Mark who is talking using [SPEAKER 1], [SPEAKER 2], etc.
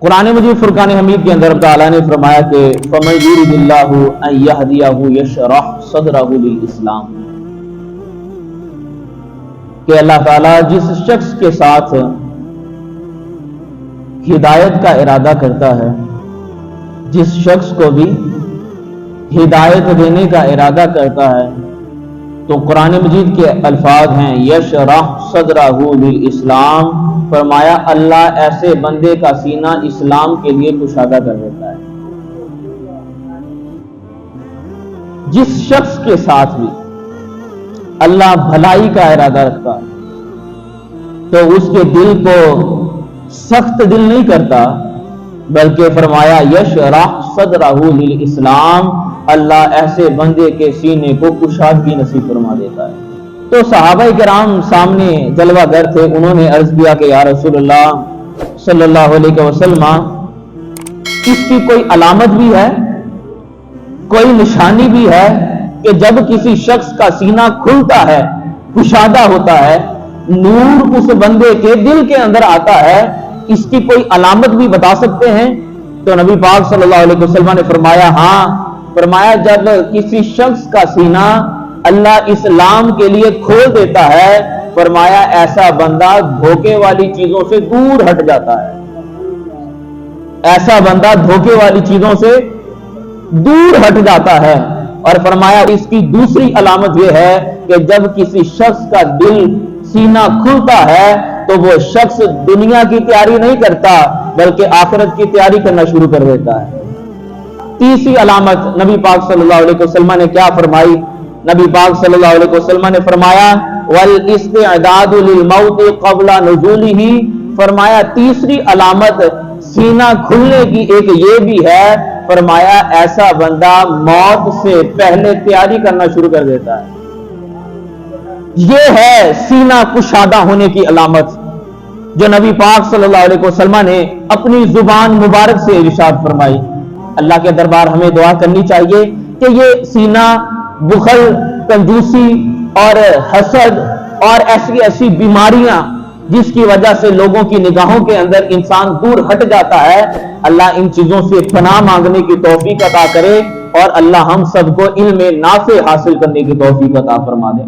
[SPEAKER 1] قرآن مجید فرقان حمید کے اندر اللہ تعالیٰ نے فرمایا کہ فَمَن يُرِدِ اللَّهُ أَن يَهْدِيَهُ يَشْرَحْ صَدْرَهُ لِلْإِسْلَامِ، کہ اللہ تعالیٰ جس شخص کے ساتھ ہدایت کا ارادہ کرتا ہے، جس شخص کو بھی ہدایت دینے کا ارادہ کرتا ہے، تو قرآن مجید کے الفاظ ہیں یشرح صدرہ للاسلام، فرمایا اللہ ایسے بندے کا سینہ اسلام کے لیے کشادہ کر دیتا ہے۔ جس شخص کے ساتھ بھی اللہ بھلائی کا ارادہ رکھتا ہے تو اس کے دل کو سخت دل نہیں کرتا، بلکہ فرمایا یشرح صدرہ للاسلام، اللہ ایسے بندے کے سینے کو کشادگی نصیب فرما دیتا ہے۔ تو صحابہ کرام سامنے جلوہ گر تھے، انہوں نے عرض کیا کہ یا رسول اللہ صلی اللہ علیہ وسلم، اس کی کوئی علامت بھی ہے، کوئی نشانی بھی ہے کہ جب کسی شخص کا سینہ کھلتا ہے، کشادہ ہوتا ہے، نور اس بندے کے دل کے اندر آتا ہے، اس کی کوئی علامت بھی بتا سکتے ہیں؟ تو نبی پاک صلی اللہ علیہ وسلم نے فرمایا ہاں، فرمایا جب کسی شخص کا سینہ اللہ اسلام کے لیے کھول دیتا ہے، فرمایا ایسا بندہ دھوکے والی چیزوں سے دور ہٹ جاتا ہے، ایسا بندہ دھوکے والی چیزوں سے دور ہٹ جاتا ہے۔ اور فرمایا اس کی دوسری علامت یہ ہے کہ جب کسی شخص کا دل سینہ کھلتا ہے تو وہ شخص دنیا کی تیاری نہیں کرتا بلکہ آخرت کی تیاری کرنا شروع کر دیتا ہے۔ تیسری علامت نبی پاک صلی اللہ علیہ وسلم نے کیا فرمائی؟ نبی پاک صلی اللہ علیہ وسلم نے فرمایا وَالْإِسْتِعْدَادُ لِلْمَوْتِ قَبْلَ نُزُولِهِ، فرمایا تیسری علامت سینہ کھلنے کی ایک یہ بھی ہے، فرمایا ایسا بندہ موت سے پہلے تیاری کرنا شروع کر دیتا ہے۔ یہ ہے سینہ کشادہ ہونے کی علامت جو نبی پاک صلی اللہ علیہ وسلم نے اپنی زبان مبارک سے ارشاد فرمائی۔ اللہ کے دربار ہمیں دعا کرنی چاہیے کہ یہ سینہ بخل، کنجوسی اور حسد اور ایسی بیماریاں جس کی وجہ سے لوگوں کی نگاہوں کے اندر انسان دور ہٹ جاتا ہے، اللہ ان چیزوں سے پناہ مانگنے کی توفیق عطا کرے، اور اللہ ہم سب کو علم نافع حاصل کرنے کی توفیق عطا فرما دے۔